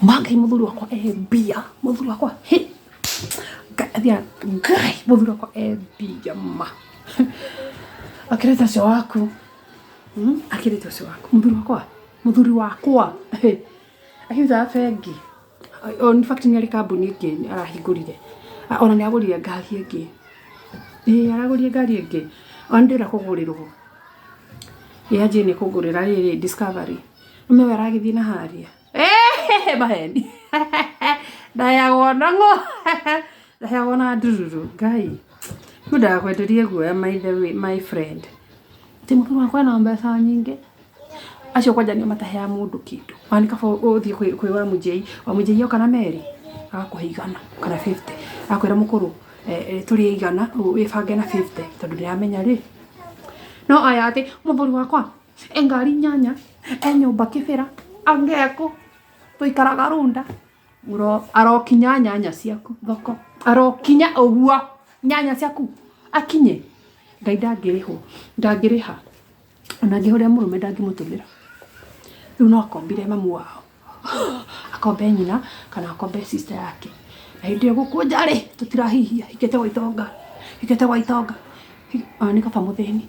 Mangai muthuri wakwa mbia muthuri wakwa gathia ngai muthuri wakwa mbia ma akireta cio waku akireta cio waku muthuri wakwa akiuza bengi in fact ni ari kambuni ingi arahingurire ona ni agurire ngari ingi aragurire ngari ingi ondira kugurirwo yaje ni kugurira riri discovery umewe aragithii na haria maheni ndayagona ndayagona ndururu ngai ndakwenderie guoya my friend timuthuri wakwa na mbeca nyingi acio kwanja ni matahea mundu kindu wani kaba uthie kwi wa mujei kana meri agakuheigana kana 50 akwira mukuru turi igana wibange na 50 tondu ni amenya ri no aya ati muthuri wakwa engari nyanya nyumba kibira angeko tuikaraga runda uro arokinya nyanya ciaku thoko arokinya uguo nyanya ciaku akinye ngai ndangiriha ona ngihoria murume ndangimutumira riu no akombire mamu wao akombe nyina kana akombe sister yake na hindi gukunja ri tutirahihia ikete gwa itonga ani kaba mutheni